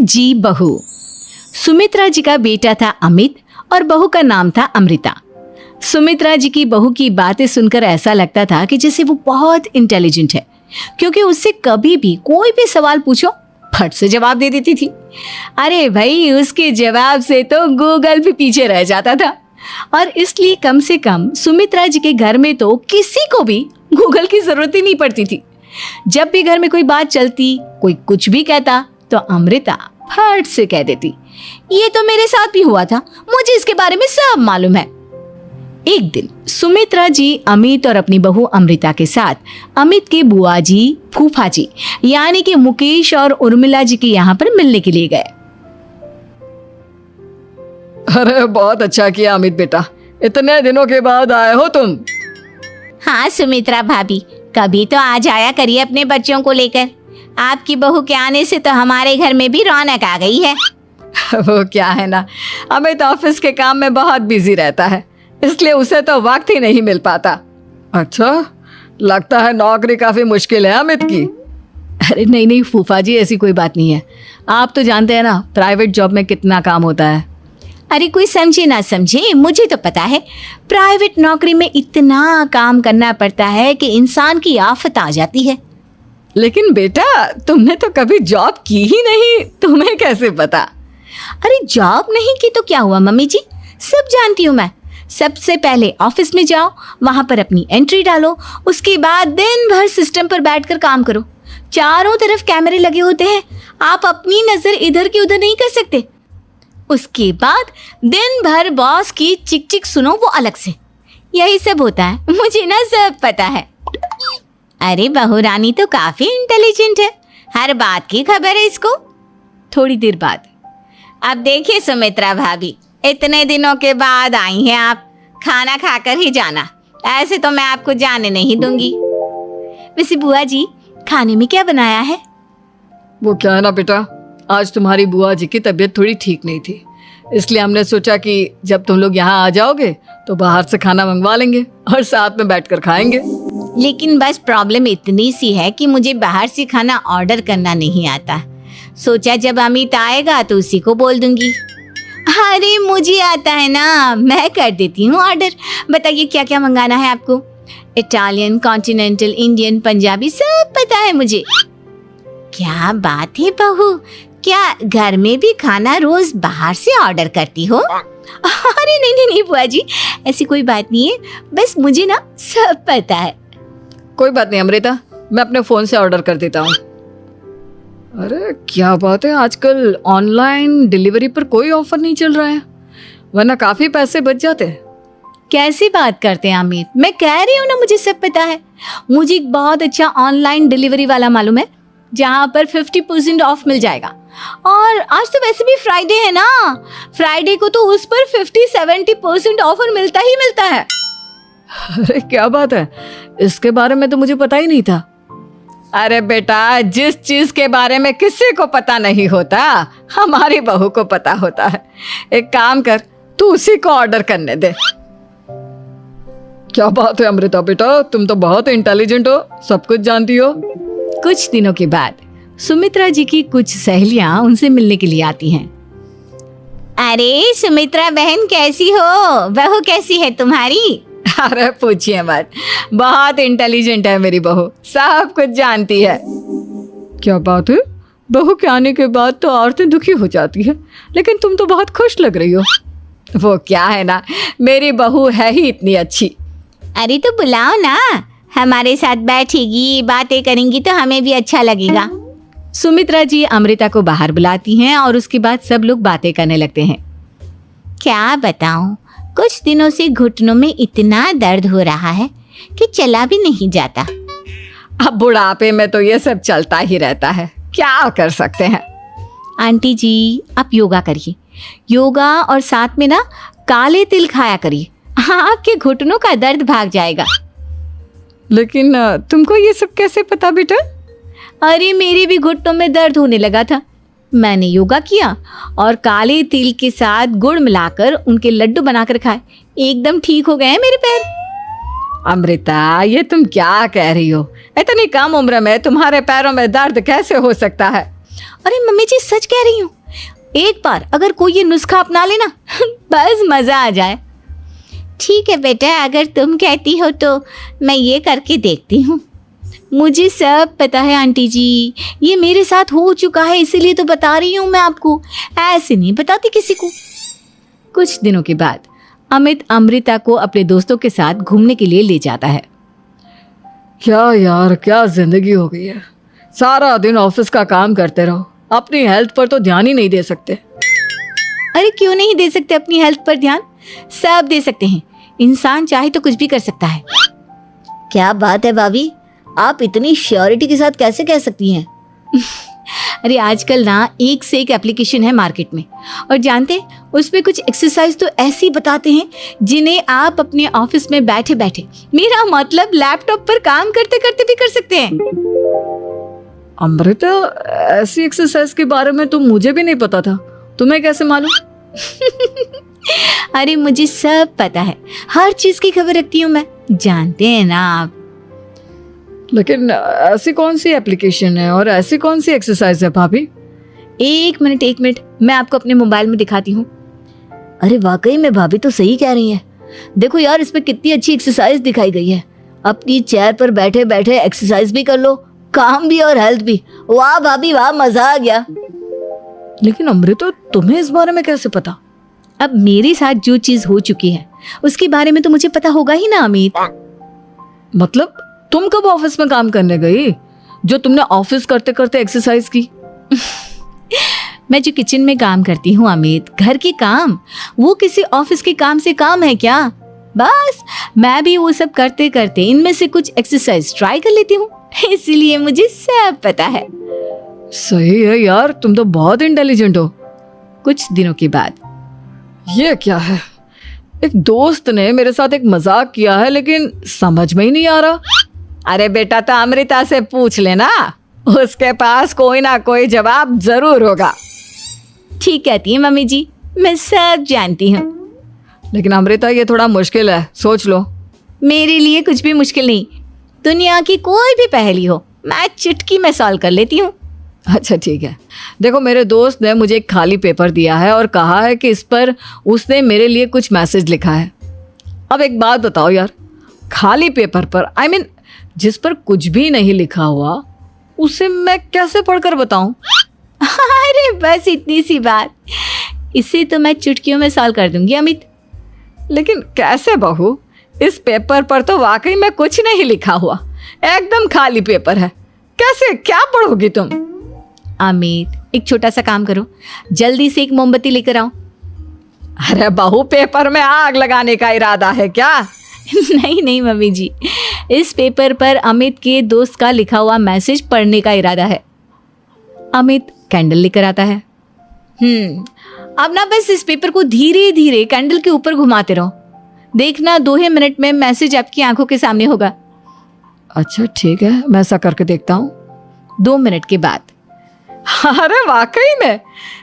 जी बहू। सुमित्रा जी का बेटा था अमित और बहू का नाम था अमृता। सुमित्रा जी की बहू की बातें सुनकर ऐसा लगता था कि जैसे वो बहुत इंटेलिजेंट है, क्योंकि उससे कभी भी कोई भी सवाल पूछो फट से जवाब दे देती थी। अरे भाई, उसके जवाब से तो गूगल भी पीछे रह जाता था। और इसलिए कम से कम सुमित्रा जी के घर में तो किसी को भी गूगल की जरूरत ही नहीं पड़ती थी। जब भी घर में कोई बात चलती, कोई कुछ भी कहता, तो अमृता फट से कह देती, ये तो मेरे साथ भी हुआ था, मुझे इसके बारे में सब मालूम है। एक दिन सुमित्रा जी अमित और अपनी बहू अमृता के साथ अमित के बुआ जी, फूफा जी यानी कि मुकेश और उर्मिला जी के यहाँ पर मिलने के लिए गए। अरे बहुत अच्छा किया अमित बेटा, इतने दिनों के बाद आए हो तुम। हाँ सुमित्रा भाभी, कभी तो आ जाया करिए अपने बच्चों को लेकर। आपकी बहू के आने से तो हमारे घर में भी रौनक आ गई है। वो क्या है ना, अमित ऑफिस के काम में बहुत बिजी रहता है, इसलिए उसे तो वक्त ही नहीं मिल पाता। अच्छा, लगता है नौकरी काफी मुश्किल है अमित की। अरे नहीं नहीं फूफा जी, ऐसी कोई बात नहीं है। आप तो जानते हैं ना प्राइवेट जॉब में कितना काम होता है। अरे कोई समझे ना समझे, मुझे तो पता है प्राइवेट नौकरी में इतना काम करना पड़ता है कि इंसान की आफत आ जाती है। लेकिन बेटा, तुमने तो कभी जॉब की ही नहीं, तुम्हें कैसे पता? अरे जॉब नहीं की तो क्या हुआ मम्मी जी, सब जानती हूँ मैं। सबसे पहले ऑफिस में जाओ, वहां पर अपनी एंट्री डालो, उसके बाद दिन भर सिस्टम पर बैठकर काम करो। चारों तरफ कैमरे लगे होते हैं, आप अपनी नजर इधर की उधर नहीं कर सकते। उसके बाद दिन भर बॉस की चिक चिक सुनो, वो अलग से। यही सब होता है, मुझे ना सब पता है। अरे बहू रानी तो काफी इंटेलिजेंट है, हर बात की खबर है इसको। थोड़ी देर बाद, अब देखिए सुमित्रा भाभी, इतने दिनों के बाद आई हैं आप, खाना खाकर ही जाना, ऐसे तो मैं आपको जाने नहीं दूंगी। वैसे बुआ जी, खाने में क्या बनाया है? वो क्या है ना बेटा, आज तुम्हारी बुआ जी की तबीयत थोड़ी ठीक नहीं थी, इसलिए हमने सोचा कि जब तुम लोग यहाँ आ जाओगे तो बाहर से खाना मंगवा लेंगे और साथ में बैठकर खाएंगे। लेकिन बस प्रॉब्लम इतनी सी है कि मुझे बाहर से खाना ऑर्डर करना नहीं आता। सोचा जब अमित आएगा तो उसी को बोल दूंगी। अरे मुझे आता है ना, मैं कर देती हूँ ऑर्डर। बताइए क्या क्या मंगाना है आपको? इटालियन, कॉन्टिनेंटल, इंडियन, पंजाबी, सब पता है मुझे। क्या बात है बहू, क्या घर में भी खाना रोज बाहर से ऑर्डर करती हो? अरे नहीं नहीं नहीं बुआ जी, ऐसी कोई बात नहीं है, बस मुझे ना सब पता है। कोई बात नहीं अमृता, मैं अपने फोन से ऑर्डर कर देता हूँ। अरे क्या बात है, आजकल ऑनलाइन डिलीवरी पर कोई ऑफर नहीं चल रहा है, वरना काफी पैसे बच जाते हैं। कैसी बात करते हैं अमित, मैं कह रही हूँ ना मुझे सब पता है। मुझे एक बहुत अच्छा ऑनलाइन डिलीवरी वाला मालूम है, जहाँ पर 50% ऑफ मिल जाएगा। और आज तो वैसे भी फ्राइडे है ना, फ्राइडे को तो उस पर 50-70% ऑफर मिलता ही मिलता है। अरे क्या बात है, इसके बारे में तो मुझे पता ही नहीं था। अरे बेटा, जिस चीज के बारे में किसी को पता नहीं होता, हमारी बहू को पता होता है। एक काम कर, तू उसी को ऑर्डर करने दे। क्या बात है अमृता बेटा, तुम तो बहुत इंटेलिजेंट हो, सब कुछ जानती हो। कुछ दिनों के बाद सुमित्रा जी की कुछ सहेलियां उनसे मिलने के लिए आती हैं। अरे सुमित्रा बहन कैसी हो, बहू कैसी है तुम्हारी? अरे पूछिए मत, बहुत इंटेलिजेंट है मेरी बहू, सब कुछ जानती है। क्या बात है, बहू के आने के बाद तो औरतें दुखी हो जाती है, लेकिन तुम तो बहुत खुश लग रही हो। वो क्या है ना, मेरी बहू है ही इतनी अच्छी। अरे तो बुलाओ ना, हमारे साथ बैठेगी, बातें करेंगी तो हमें भी अच्छा लगेगा। सुमित्रा जी अमृता को बाहर बुलाती हैं और उसके बाद सब लोग बातें करने लगते हैं। क्या बताऊं, कुछ दिनों से घुटनों में इतना दर्द हो रहा है कि चला भी नहीं जाता। अब बुढ़ापे में तो ये सब चलता ही रहता है, क्या कर सकते हैं। आंटी जी, आप योगा करिए, योगा और साथ में ना काले तिल खाया करिए, आपके घुटनों का दर्द भाग जाएगा। लेकिन तुमको ये सब कैसे पता बेटा? अरे मेरे भी घुटनों में दर्द होने लगा था, मैंने योगा किया और काले तिल के साथ गुड़ मिलाकर उनके लड्डू बनाकर खाए, एकदम ठीक हो गए हैं मेरे पैर। अमृता, ये तुम क्या कह रही हो? इतनी कम उम्र में तुम्हारे पैरों में दर्द कैसे हो सकता है? अरे मम्मी जी सच कह रही हूँ, एक बार अगर कोई ये नुस्खा अपना लेना बस मज़ा आ जाए। ठीक है बेटा, अगर तुम कहती हो तो मैं ये करके देखती हूँ। मुझे सब पता है आंटी जी, ये मेरे साथ हो चुका है, इसीलिए तो बता रही हूँ मैं आपको, ऐसे नहीं बताती किसी को। कुछ दिनों के बाद अमित अमृता को अपने दोस्तों के साथ घूमने के लिए ले जाता है। क्या यार, क्या जिंदगी हो गई है। सारा दिन ऑफिस का काम करते रहो, अपनी हेल्थ पर तो ध्यान ही नहीं दे सकते। अरे क्यों नहीं दे सकते अपनी हेल्थ पर ध्यान, सब दे सकते हैं। इंसान चाहे तो कुछ भी कर सकता है। क्या बात है भाभी, आप इतनी श्योरिटी के साथ कैसे कह सकती हैं? अरे आजकल ना एक से एक एप्लीकेशन है मार्केट में, और जानते उसमें कुछ एक्सरसाइज तो ऐसी बताते हैं जिन्हें आप अपने ऑफिस में बैठे बैठे, मेरा मतलब लैपटॉप पर काम करते करते भी कर सकते हैं। अमृता, ऐसी एक्सरसाइज के बारे में तो मुझे भी नहीं पता था, तुम्हें कैसे मालूम? अरे मुझे सब पता है, हर चीज की खबर रखती हूँ मैं, जानते हैं ना आप। लेकिन ऐसी कौन सी एप्लीकेशन है और ऐसी कौन सी एक्सरसाइज है भाभी? एक मिनट, मैं आपको अपने मोबाइल में दिखाती हूँ। अरे वाकई में भाभी तो सही कह रही हैं। देखो यार, इसमें कितनी अच्छी एक्सरसाइज दिखाई गई है। अपनी चेयर पर बैठे बैठे एक्सरसाइज भी कर लो, काम भी और हेल्थ भी। वाह भाभी वाह, मजा आ गया। लेकिन अमृता, तुम्हें इस बारे में कैसे पता? अब मेरे साथ जो चीज हो चुकी है उसके बारे में तो मुझे पता होगा ही ना अमित। मतलब तुम कब ऑफिस में काम करने गई जो तुमने ऑफिस करते करते एक्सरसाइज की? मैं जो किचन में काम करती हूँ अमित, घर के काम, वो किसी ऑफिस के काम से काम है क्या? बस मैं भी वो सब करते करते इनमें से कुछ एक्सरसाइज ट्राई कर लेती हूँ, इसीलिए मुझे सब पता है। सही है यार, तुम तो बहुत इंटेलिजेंट हो। कुछ दिनों के बाद ये क्या है, एक दोस्त ने मेरे साथ एक मजाक किया है लेकिन समझ में ही नहीं आ रहा। अरे बेटा, तो अमृता से पूछ लेना, उसके पास कोई ना कोई जवाब जरूर होगा। ठीक कहती है मम्मी जी, मैं सब जानती हूँ। लेकिन अमृता, ये थोड़ा मुश्किल है, सोच लो। मेरे लिए कुछ भी मुश्किल नहीं, दुनिया की कोई भी पहेली हो मैं चुटकी में सॉल्व कर लेती हूँ। अच्छा ठीक है, देखो मेरे दोस्त ने मुझे एक खाली पेपर दिया है और कहा है कि इस पर उसने मेरे लिए कुछ मैसेज लिखा है। अब एक बात बताओ यार, खाली पेपर पर, I mean, जिस पर कुछ भी नहीं लिखा हुआ, उसे मैं कैसे पढ़कर बताऊं? अरे बस इतनी सी बात, इसे तो मैं चुटकियों में सॉल्व कर दूंगी अमित। लेकिन कैसे बहू, इस पेपर पर तो वाकई में कुछ नहीं लिखा हुआ, एकदम खाली पेपर है, कैसे, क्या पढ़ोगी तुम? अमित, एक छोटा सा काम करो, जल्दी से एक मोमबत्ती लेकर आओ। अरे बहू, पेपर में आग लगाने का इरादा है क्या? नहीं मम्मी जी, इस पेपर पर अमित के दोस्त का लिखा हुआ मैसेज पढ़ने का इरादा है। अमित कैंडल लेकर आता है। अब ना बस इस पेपर को धीरे धीरे कैंडल के ऊपर घुमाते रहो, देखना 2 ही मिनट में मैसेज आपकी आंखों के सामने होगा। अच्छा ठीक है, मैं ऐसा करके देखता हूँ। 2 मिनट के बाद, अरे वाकई में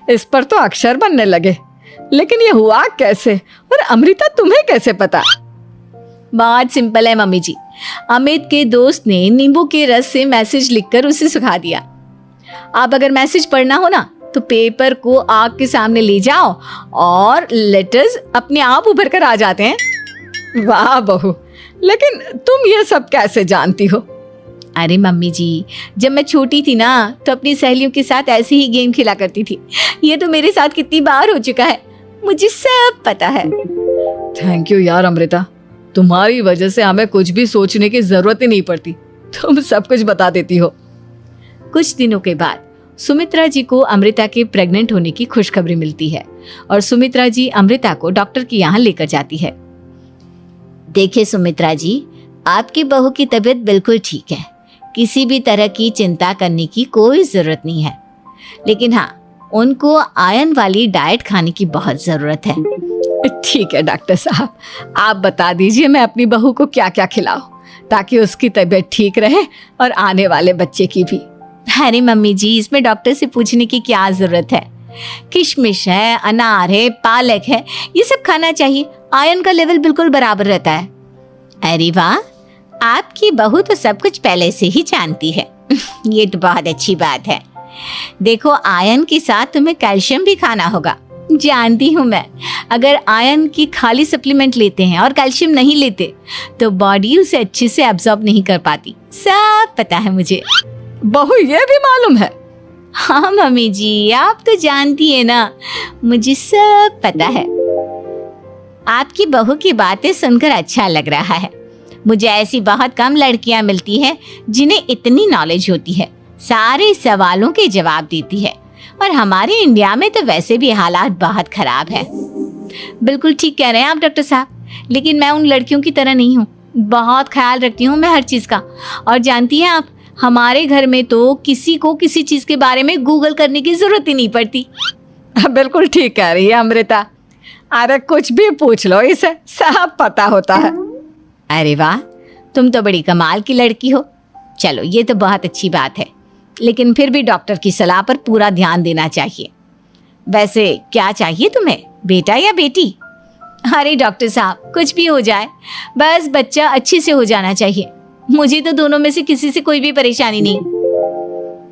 इस पर तो अक्षर बनने लगे, लेकिन ये हुआ कैसे? और अमृता, तुम्हें कैसे पता? बहुत सिंपल है मम्मी जी, अमित के दोस्त ने नींबू के रस से मैसेज लिखकर उसे सुखा दिया। आप अगर मैसेज पढ़ना हो ना तो पेपर को आग के सामने ले जाओ और लेटर्स अपने आप उभर कर आ जाते हैं। वाह बहू, लेकिन तुम ये सब कैसे जानती हो? अरे मम्मी जी, जब मैं छोटी थी ना तो अपनी सहेलियों के साथ ऐसे ही गेम खेला करती थी। ये तो मेरे साथ कितनी बार हो चुका है, मुझे सब पता है। थैंक यू यार अमृता, तुम्हारी वजह से हमें कुछ भी सोचने की जरूरत ही नहीं पड़ती, तुम सब कुछ बता देती हो। कुछ दिनों के बाद सुमित्रा जी को अमृता के प्रेग्नेंट होने की खुशखबरी मिलती है और सुमित्रा जी अमृता को डॉक्टर के यहाँ लेकर जाती है। देखिए सुमित्रा जी, आपकी बहू की तबीयत बिल्कुल ठीक है, किसी भी तरह की चिंता करने की कोई ज़रूरत नहीं है, लेकिन हाँ, उनको आयरन वाली डाइट खाने की बहुत ज़रूरत है। ठीक है डॉक्टर साहब, आप बता दीजिए मैं अपनी बहू को क्या क्या खिलाऊं ताकि उसकी तबीयत ठीक रहे और आने वाले बच्चे की भी। अरे मम्मी जी, इसमें डॉक्टर से पूछने की क्या ज़रूरत है, किशमिश है, अनार है, पालक है, ये सब खाना चाहिए, आयरन का लेवल बिल्कुल बराबर रहता है। अरे वाह, आपकी बहू तो सब कुछ पहले से ही जानती है। ये तो बहुत अच्छी बात है। देखो, आयरन के साथ तुम्हें कैल्शियम भी खाना होगा। जानती हूँ मैं, अगर आयरन की खाली सप्लीमेंट लेते हैं और कैल्शियम नहीं लेते तो बॉडी उसे अच्छे से एब्जॉर्ब नहीं कर पाती। सब पता है मुझे। बहू ये भी मालूम है? हाँ मम्मी जी, आप तो जानती है ना, मुझे सब पता है। आपकी बहू की बातें सुनकर अच्छा लग रहा है। मुझे ऐसी बहुत कम लड़कियां मिलती हैं जिन्हें इतनी नॉलेज होती है, सारे सवालों के जवाब देती है। और हमारे इंडिया में तो वैसे भी हालात बहुत खराब है। बिल्कुल ठीक कह रहे हैं आप डॉक्टर साहब, लेकिन मैं उन लड़कियों की तरह नहीं हूँ। बहुत ख्याल रखती हूँ मैं हर चीज़ का। और जानती हैं आप, हमारे घर में तो किसी को किसी चीज़ के बारे में गूगल करने की ज़रूरत ही नहीं पड़ती। बिल्कुल ठीक कह रही है अमृता। अरे कुछ भी पूछ लो, इसे सब पता होता है। अरे वाह, तुम तो बड़ी कमाल की लड़की हो। चलो, ये तो बहुत अच्छी बात है, लेकिन फिर भी डॉक्टर की सलाह पर पूरा ध्यान देना चाहिए। वैसे क्या चाहिए तुम्हें, बेटा या बेटी? अरे डॉक्टर साहब, कुछ भी हो जाए, बस बच्चा अच्छे से हो जाना चाहिए। मुझे तो दोनों में से किसी से कोई भी परेशानी नहीं।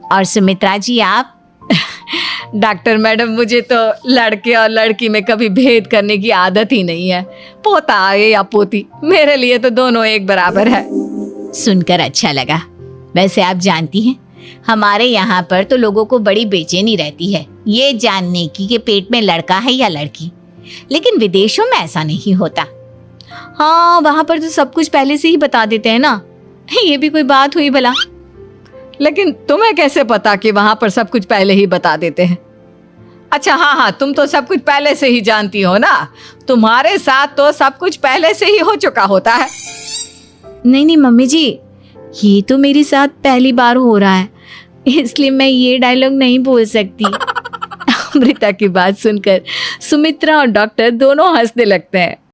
और सुमित्रा जी आप? डॉक्टर मैडम, मुझे तो लड़के और लड़की में कभी भेद करने की आदत ही नहीं है। पोता आए या पोती, मेरे लिए तो दोनों एक बराबर है। सुनकर अच्छा लगा। वैसे आप जानती हैं, हमारे यहाँ पर तो लोगों को बड़ी बेचैनी रहती है ये जानने की कि पेट में लड़का है या लड़की, लेकिन विदेशों में ऐसा नहीं होता। हाँ, वहाँ पर तो सब कुछ पहले से ही बता देते हैं ना। ये भी कोई बात हुई भला? लेकिन तुम्हें कैसे पता कि वहां पर सब कुछ पहले ही बता देते हैं? अच्छा हाँ, तुम तो सब कुछ पहले से ही जानती हो ना। तुम्हारे साथ तो सब कुछ पहले से ही हो चुका होता है। नहीं मम्मी जी, ये तो मेरे साथ पहली बार हो रहा है, इसलिए मैं ये डायलॉग नहीं बोल सकती। अमृता की बात सुनकर सुमित्रा और डॉक्टर दोनों हंसने लगते हैं